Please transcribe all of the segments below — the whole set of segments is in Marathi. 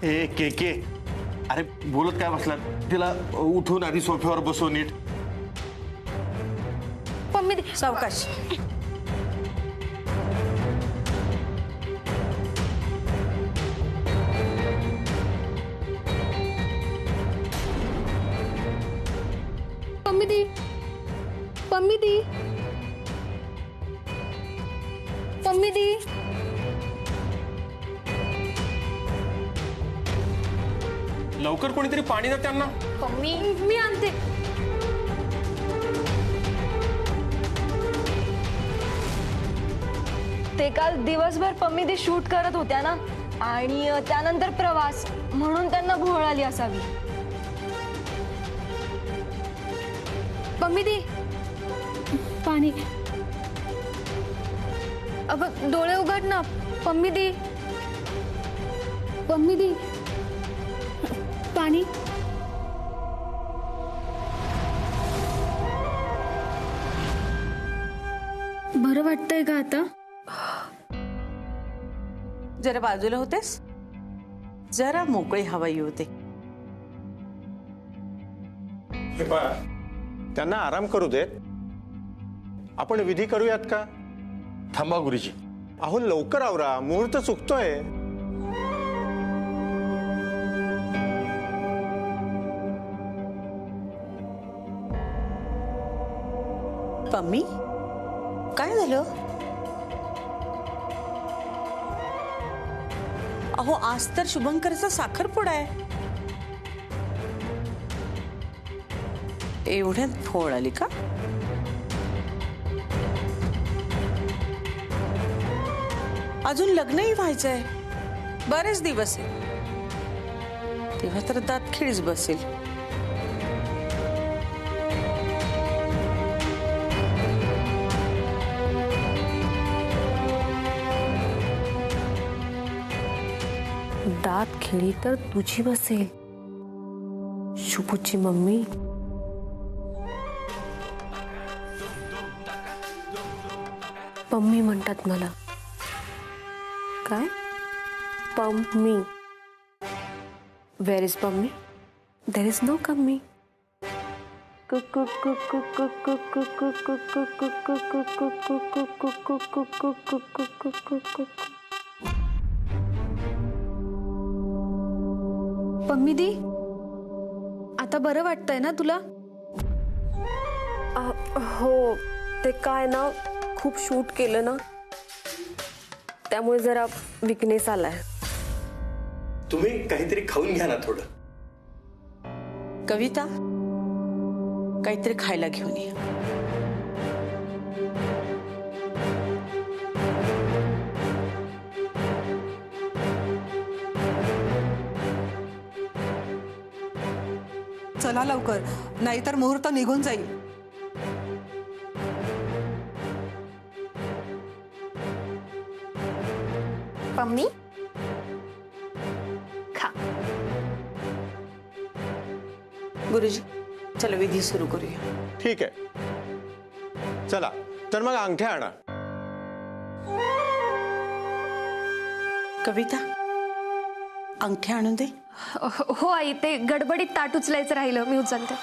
ए के के, अरे बोलत काय बसला? तिला उठून आधी सोफ्यावर बसव नीट. पम्मी सावकाश. पम्मी दी, पम्मी दी, पम्मी दी. लवकर कोणीतरी पाणी द्या त्यांना. पम्मी मी आणते. ते काल दिवसभर पम्मी दी शूट करत होत्या ना, आणि त्यानंतर प्रवास, म्हणून त्यांना भोळ आली असावी. पम्मी दी पाणी. अगं डोळे उघड ना. पम्मी दी, पम्मी दी पाणी. बरं वाटतंय का आता? जरा बाजूला होतेस, जरा मोकळी हवा येऊ दे. त्यांना आराम करू देत. आपण विधी करूयात का? थांबा गुरुजी. अहो लवकर आवरा, मुहूर्त चुकतोय. पम्मी, काय झालं? अहो आज तर शुभंकरचा साखरपुडा आहे. एवढ्यात फोड आली का? अजून लग्नही व्हायचंय, बरेच दिवस आहे. तेव्हा तर दात खिळीच बसेल. दात खिळी तर तुझी बसेल, शुभूची मम्मी. पम्मी म्हणतात मला. काय? Pammi. Where is Pammi? There is no कम्मी. पम्मी दी आता बरं वाटतंय ना तुला? हो, ते काय ना, खूप शूट केलं ना, त्यामुळे जरा विकनेस आलाय. तुम्ही काहीतरी खाऊन घ्या ना थोडं. कविता, काहीतरी खायला घेऊन ये. चला लवकर, नाहीतर मुहूर्त निघून जाईल. पम्मी खा. गुरुजी, चला विधी सुरू करूया. ठीक आहे, चला तर मग अंगठ्या आणा. कविता, अंगठ्या आणून दे. हो आई, ते गडबडीत ताट उचलायचं राहिलं, मी उचलते.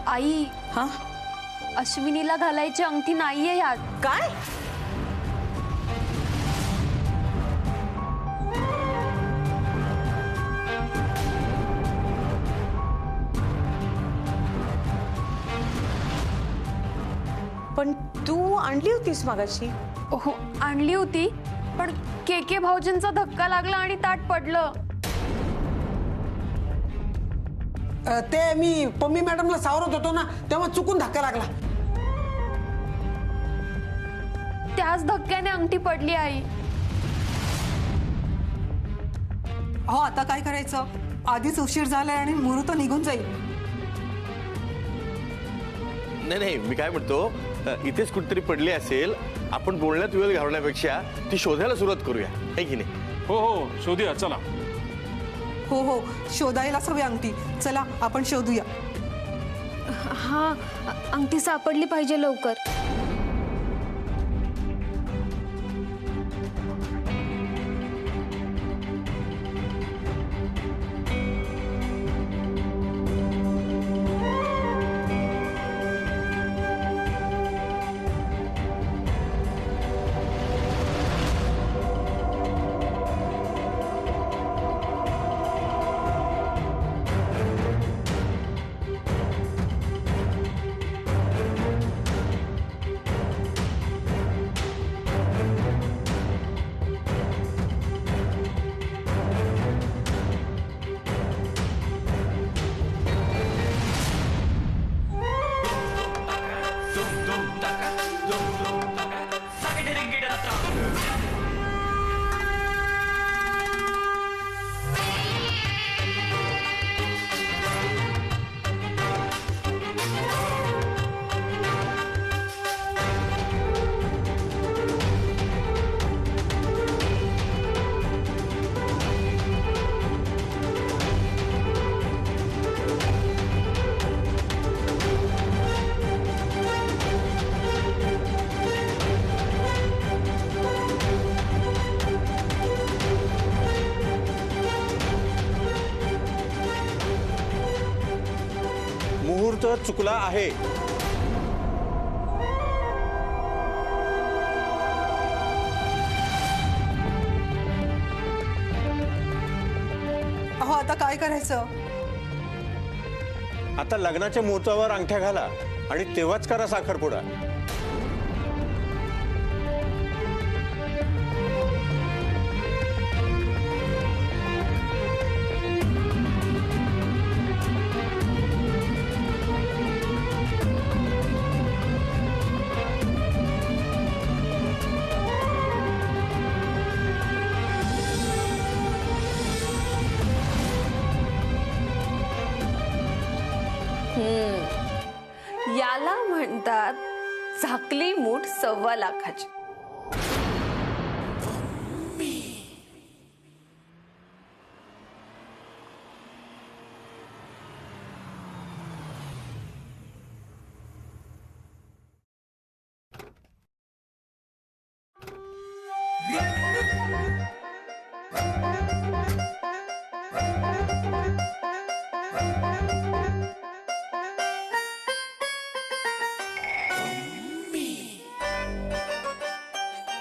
आई, हा, अश्विनीला घालायची अंगठी नाहीये यात. काय? पण तू आणली होतीस मगाशी. हो आणली होती, पण के भाऊजींचा धक्का लागला आणि ताट पडलं. ते मी पम्मी मॅडमला सावरत होतो ना, तेव्हा चुकून धक्का लागला. त्याच धक्क्याने अंगठी पडली आई. हो आता काय करायचं, आधीच उशीर झालाय आणि मुहूर्त निघून जाईल. नाही नाही, मी काय म्हणतो, इथेच कुठेतरी पडली असेल, आपण बोलण्यात वेळ घालवण्यापेक्षा ती शोधायला सुरुवात करूया, है की नाही? हो हो, शोधूया चला. हो हो, शोधायलाच हवी अंगठी. चला आपण शोधूया. हा, अंगठी सापडली पाहिजे लवकर. मुहूर्त चुकला आहे. अहो आता काय करायचं? आता लग्नाच्या मुहूर्तावर अंगठ्या घाला आणि तेव्हाच करा साखरपुडा. याला म्हणतात झाकली मूठ 1.25 लाखाची.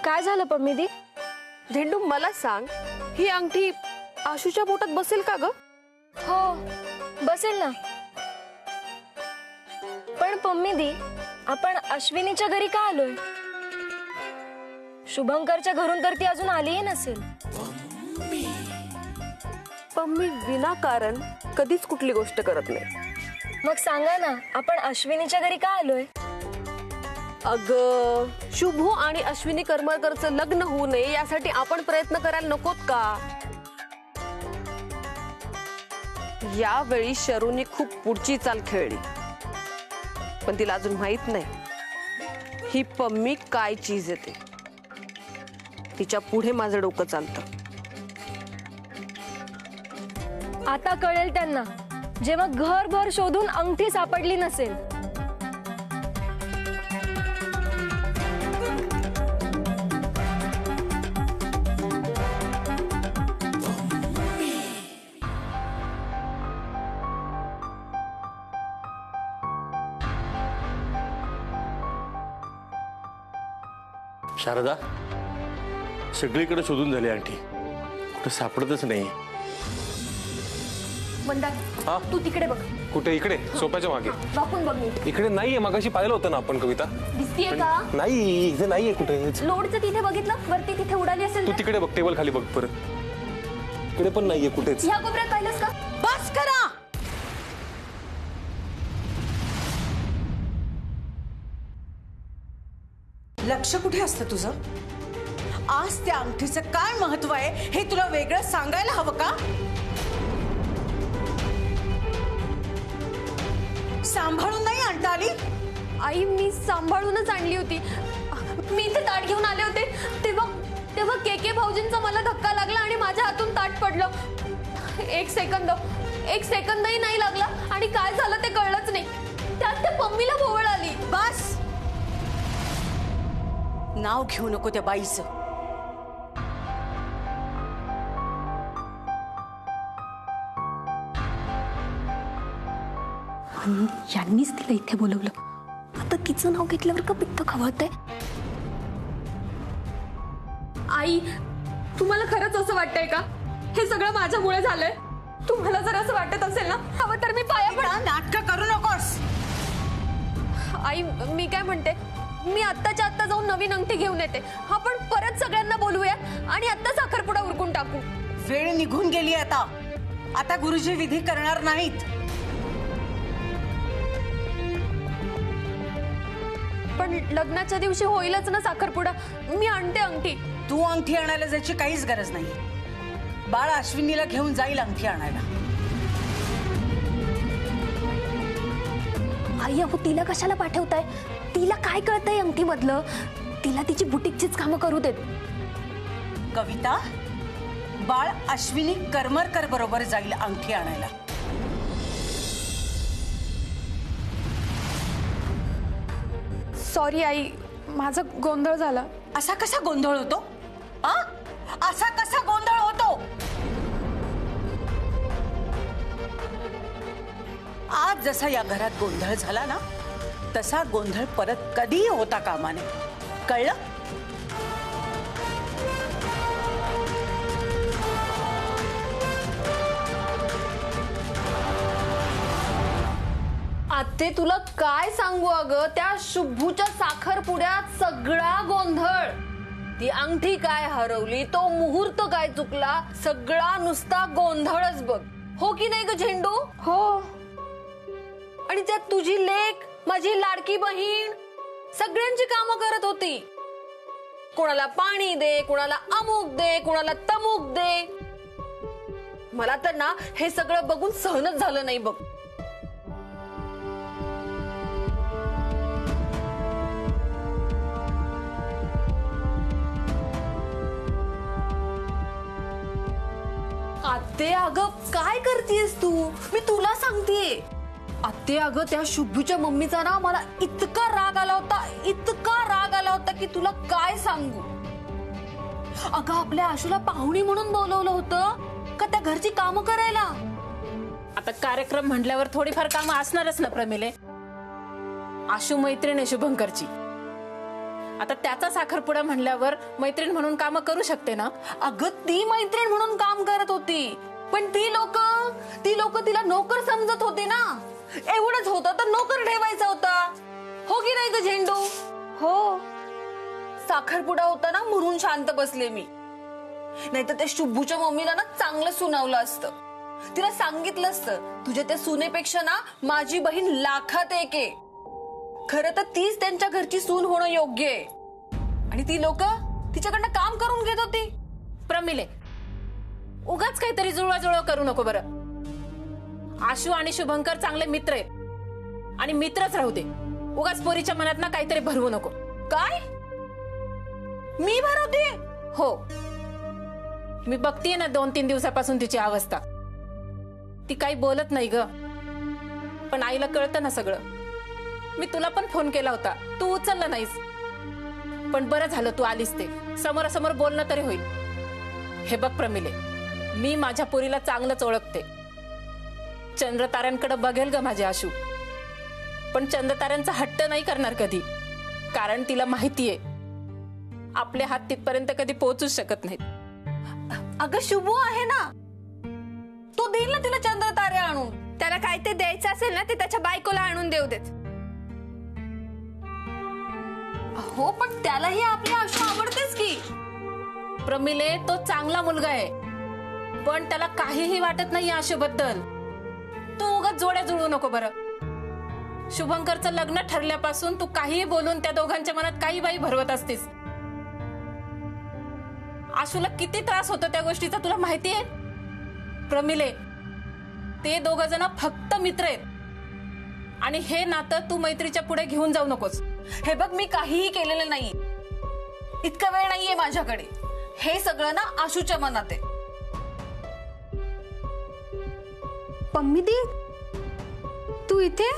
काय झालं पम्मीदी? झेंडू मला सांग, ही अंगठी आशूच्या पोटात बसेल का ग? हो बसेल ना. पण पम्मीदी, आपण अश्विनीच्या घरी का आलोय? शुभंकरच्या घरून तर ती अजून आलीही नसेल. पम्मी विनाकारण कधीच कुठली गोष्ट करत नाही. मग सांगा ना, आपण अश्विनीच्या घरी का आलोय? अगं, शुभू आणि अश्विनी करमरकरचं लग्न होऊ नये यासाठी आपण प्रयत्न करायला नकोत का? यावेळी शरूने खूप पुढची चाल खेळली, पण तिला अजून माहित नाही ही पम्मी काय चीज येते. तिच्या पुढे माझं डोकं चालतं. आता कळेल त्यांना, जेव्हा घरभर शोधून अंगठी सापडली नसेल. शारदा, सगळीकडे शोधून झाली अंगठी, कुठं सापडतच नाही. मंदार, तू तिकडे बघ. कुठे? इकडे सोप्याच्या मागे. वाकून बघ नीट. इकडे नाहीये, मगाशी पाहिलं होतं ना आपण कविता. दिसतीये का? नाही, इथे नाहीये कुठे. लोडचं तिथे बघितलं, वरती तिथे उडाली असेल. तू तिकडे बघ, टेबल खाली बघ परत. इकडे पण नाहीये कुठेच. ह्या कोपऱ्यात पाहिलंस का? बस करा. लक्ष कुठे असतं तुझं? आज त्या अंगठीचं काय महत्व आहे हे तुला वेगळं सांगायला हवं का? सांभाळून नाही आणता आली? आई मी सांभाळूनच आणली होती. मी इथे ताट घेऊन आले होते तेव्हा तेव्हा के भाऊजींचा मला धक्का लागला आणि माझ्या हातून ताट पडलं. एक सेकंदही नाही लागला आणि काय झालं ते कळलंच नाही. त्यात त्या पम्मीला भोवळ आली. बस, नाव घेऊ नको त्या बाईचं. आणि यांनीच तिला इथे बोलवलं. आता तिचं नाव घेतल्यावर का पित्त खवळतंय. आई, तुम्हाला खरंच असं वाटतंय का हे सगळं माझ्यामुळे झालंय? तुम्हाला जर असं वाटत असेल ना, हवं तर मी पाया पडा. नाटकं करू नकोस. आई मी काय म्हणते, मी आत्ताच्या आत्ता जाऊन नवीन अंगठी घेऊन येते. आपण परत सगळ्यांना बोलवूया आणि आत्ता साखरपुडा उरकून टाकू. वेळ निघून गेली आता. आता गुरुजी विधी करणार नाहीत. पण लग्नाच्या दिवशी होईलच ना साखरपुडा. मी आणते अंगठी. तू अंगठी आणायला जायची काहीच गरज नाही. बाळ अश्विनीला घेऊन जाईल अंगठी आणायला. आई अहो तिला कशाला पाठवताय? तिला काय कळतंय अंगठी मधलं? तिला तिची बुटीकचीच कामं करू देत. कविता, बाळ अश्विनी करमरकर बरोबर जाईल अंगठी आणायला. सॉरी आई, माझा गोंधळ झाला. असा कसा गोंधळ होतो? असा कसा गोंधळ होतो? आज जसा या घरात गोंधळ झाला ना, तसा गोंधळ परत कधीही होता कामा नये. कळलं? आत्ते तुला काय सांगू अगं, त्या शुभूच्या साखरपुड्यात सगळा गोंधळ. ती अंगठी काय हरवली, तो मुहूर्त काय चुकला, सगळा नुसता गोंधळच बघ. हो की नाही ग झेंडू? हो. आणि त्यात तुझी लेक, माझी लाडकी बहीण सगळ्यांची कामं करत होती. कोणाला पाणी दे, कोणाला अमुक दे, कोणाला तमुक दे. मला तर ना हे सगळं बघून सहनच झालं नाही बघ. आत्ते अगं काय करतेस तू? मी तुला सांगतेय. आत्ते अगं त्या शुभूच्या मम्मीचा ना मला इतका राग आला होता की तुला काय सांगू. अगं आपल्या आशूला पाहुणी म्हणून बोलवलं होतं का त्या घरची कामं करायला? आता कार्यक्रम म्हटल्यावर थोडीफार कामं असणारच ना प्रमिले. आशू मैत्रीण आहे शुभंकरची. आता त्याचा साखरपुडा म्हणल्यावर मैत्रीण म्हणून कामं करू शकते ना. अगं ती मैत्रीण म्हणून काम करत होती, पण ती लोक तिला नोकर समजत होती ना. एवढंच होतं तर नोकर ठेवायचा होता. हो की नाही ग झेंडू? हो. साखरपुडा होता ना म्हणून शांत बसले मी. नाहीतर त्या शुभूच्या मम्मीला ना चांगलं सुनावलं असतं. तिला सांगितलं असतं तुझ्या त्या सुनेपेक्षा ना माझी बहीण लाखात एक आहे. खरं तर तीच त्यांच्या घरची सून होणं योग्य आहे. आणि ती लोक तिच्याकडनं काम करून घेत होती. प्रमिले उगाच काहीतरी जुळवाजुळव करू नको बरं. आशू आणि शुभंकर चांगले मित्र आहेत आणि मित्रच राहू दे. उगाच पोरीच्या मनात ना काहीतरी भरवू नको. काय? मी भरवते? हो, मी बघतीये ना 2-3 दिवसापासून तिची अवस्था. ती काही बोलत नाही ग, पण आईला कळतं ना सगळं. मी तुला पण फोन केला होता, तू उचलला नाहीस. पण बरं झालं तू आलीस, ते समोरासमोर बोलणं तरी होईल. हे बघ प्रमिले, मी माझ्या पोरीला चांगलंच ओळखते. चंद्रताऱ्यांकडे बघेल ग माझी आशू, पण चंद्रताऱ्यांचा हट्ट नाही करणार कधी. कारण तिला माहितीये आपले हात तिथपर्यंत कधी पोहोचूच शकत नाहीत. अगं शुभू आहे ना, तो देईल ना तिला चंद्रतारे आणून. त्याला काय ते द्यायचं असेल ना ते त्याच्या बायकोला आणून देऊ देत. हो, पण त्यालाही आपली आशू आवडतेच की. प्रमिले तो चांगला मुलगा आहे, पण त्याला काहीही वाटत नाही आशूबद्दल. तू उगाच जोड्या जुळवू नको बरं. शुभंकरचं लग्न ठरल्यापासून तू काहीही बोलून त्या दोघांच्या मनात काही बाई भरवत असतीस. आशूला किती त्रास होतो त्या गोष्टीचा तुला माहितीये? प्रमिले ते दोघ जण फक्त मित्र आहेत. आणि हे नातं तू मैत्रीच्या पुढे घेऊन जाऊ नकोस. हे बघ, मी काहीही केलेलं नाही. इतका वेळ नाहीये माझ्याकडे. हे सगळं ना आशूच्या मनात आहे. पम्मी दी, तू इथे?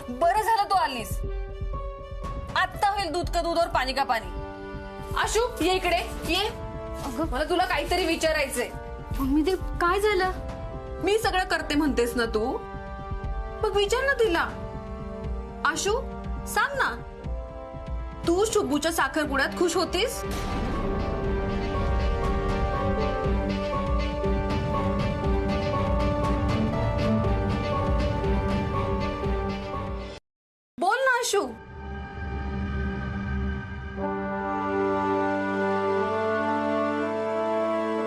बरं झालं तू आलीस. आत्ता होईल दूध का दूध और पाणी का पाणी. आशू, ये इकडे ये. अगं मला तुला काहीतरी विचारायचंय. पम्मी दी, काय झालं? मी सगळं करते म्हणतेस ना तू, मग विचार ना तिला. आशू, सांग ना, तू शुभूच्या साखरपुड्यात खुश होतीस? बोल ना आशू.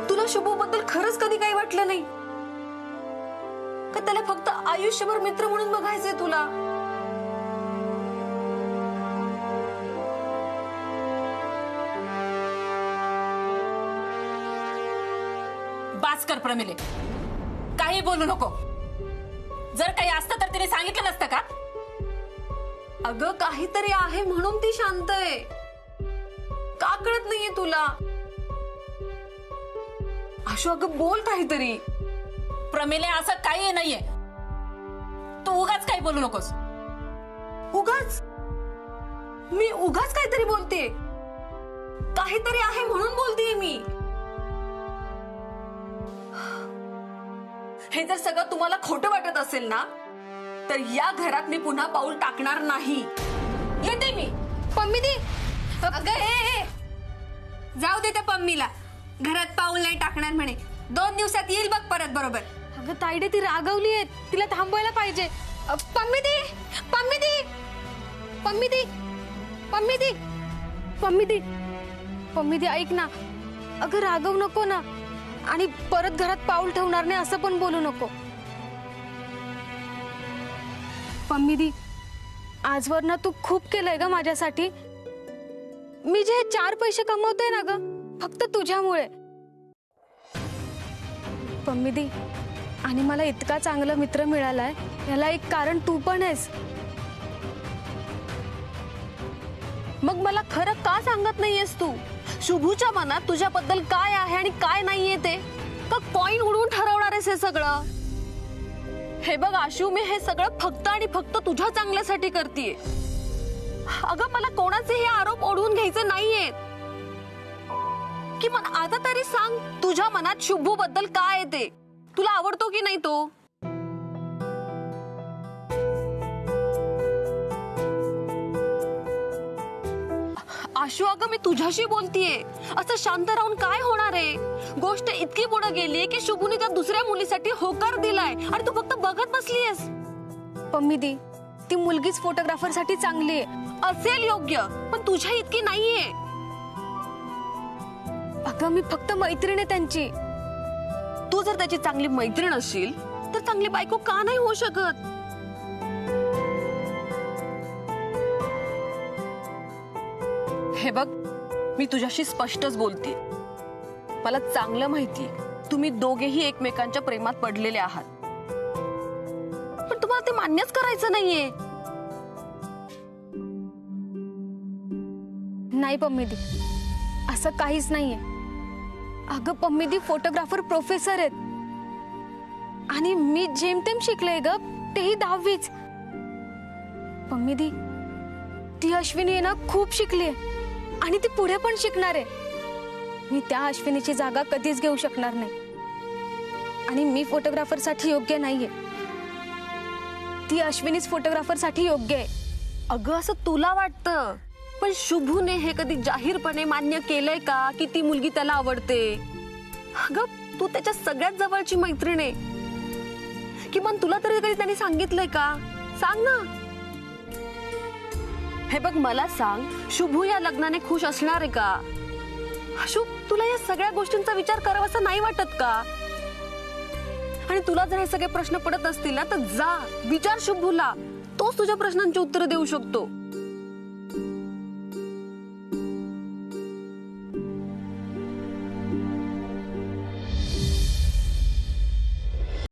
तुला शुभू बद्दल खरंच कधी काही वाटलं नाही का? त्याला फक्त आयुष्यभर मित्र म्हणून बघायचंय तुला? बास कर प्रमिले, काही बोलू नको. जर काही असतं तर तिने सांगितलं नसतं का? अगं काहीतरी आहे म्हणून ती शांत आहे. का कळत नाहीये तुला? आशू अगं बोल काहीतरी. प्रमिले, असं काही नाहीये. तू उगाच काही बोलू नकोस. उगाच? मी उगाच काहीतरी बोलतेय? काहीतरी आहे म्हणून बोलतेय मी. हे जर सगळं तुम्हाला खोटं वाटत असेल ना, तर या घरात मी पुन्हा पाऊल टाकणार नाही. येते मी. पम्मी दी, अगं ए, जाऊ दे त्या पम्मीला. घरात पाऊल नाही टाकणार म्हणे. 2 दिवसात येईल बघ परत बरोबर. अगं ताईडे, ती रागवली आहे, तिला थांबवायला पाहिजे. पम्मी दी, पम्मी दी, पम्मी दी, पम्मी दी, पम्मी दी, पम्मी दी, ऐक ना. अगं रागवू नको ना, आणि परत घरात पाऊल ठेवणार नाही असं पण बोलू नको. पम्मी दी, आजवर ना तू खूप केलंय ग माझ्यासाठी. मी जे 4 पैसे कमवते ना ग, फक्त तुझ्यामुळे. पम्मी दी, आणि मला इतका चांगला मित्र मिळालाय याला एक कारण तू पण आहेस. मग मला खरं का सांगत नाहीयेस तू? शुभूच्या मनात तुझ्याबद्दल काय आहे आणि काय नाहीये ते का कॉइन उडवून ठरवणार आहेस हे सगळं? हे बघ आशू, मी हे सगळं फक्त आणि फक्त तुझ्या चांगल्यासाठी करतेय. अगं मला कोणाचे हे आरोप ओढवून घ्यायचे नाहीयेत. किमान आता तरी सांग, तुझ्या मनात शुभू बद्दल काय आहे ते? तुला आवडतो की नाही तो? आशू अगं मी तुझ्याशी बोलतीये. असं शांत राहून काय होणार आहे? गोष्ट इतकी पुढे गेलीये की शुभूने त्या दुसऱ्या मुलीसाठी होकार दिलाय आणि तू फक्त बघत बसलीयस. पम्मी दी, ती मुलगीच फोटोग्राफर साठी चांगली आहे. असेल योग्य, पण तुझ्या इतकी नाहीये. अगं मी फक्त मैत्रीण आहे त्यांची. तू जर त्याची चांगली मैत्रीण असशील तर चांगली बायको का नाही होऊ शकत? हे बघ, मी तुझ्याशी स्पष्टच बोलते. मला चांगलं माहितीये तुम्ही दोघेही एकमेकांच्या प्रेमात पडलेले आहात, पण तुम्हाला ते मान्यच करायचं नाहीये. नाही पम्मी दी, असं काहीच नाहीये. अगं पम्मी दी फोटोग्राफर प्रोफेसर आहेत आणि मी जेमतेम शिकले ग, तेही 10वीच. पम्मी दी, ती अश्विनी आहे ना खूप शिकली आणि ती पुढे पण शिकणार आहे. मी त्या अश्विनीची जागा कधीच घेऊ शकणार नाही आणि मी फोटोग्राफर साठी योग्य नाहीये. ती अश्विनीच फोटोग्राफर साठी योग्य आहे. अगं असं तुला वाटतं, पण शुभूने हे कधी जाहीरपणे मान्य केलंय का की ती मुलगी त्याला आवडते? अगं तू त्याच्या सगळ्यात जवळची मैत्रीण आहे. किमान तुला तरी कधी त्यांनी सांगितलंय का? सांग ना. हे बघ मला सांग, शुभू या लग्नाने खुश असणार आहे का? शुभ, तुला या सगळ्या गोष्टींचा विचार करावासा नाही वाटत का? आणि तुला जर हे सगळे प्रश्न पडत असतील ना तर जा विचार शुभूला. तोच तुझ्या प्रश्नांची उत्तरं देऊ शकतो.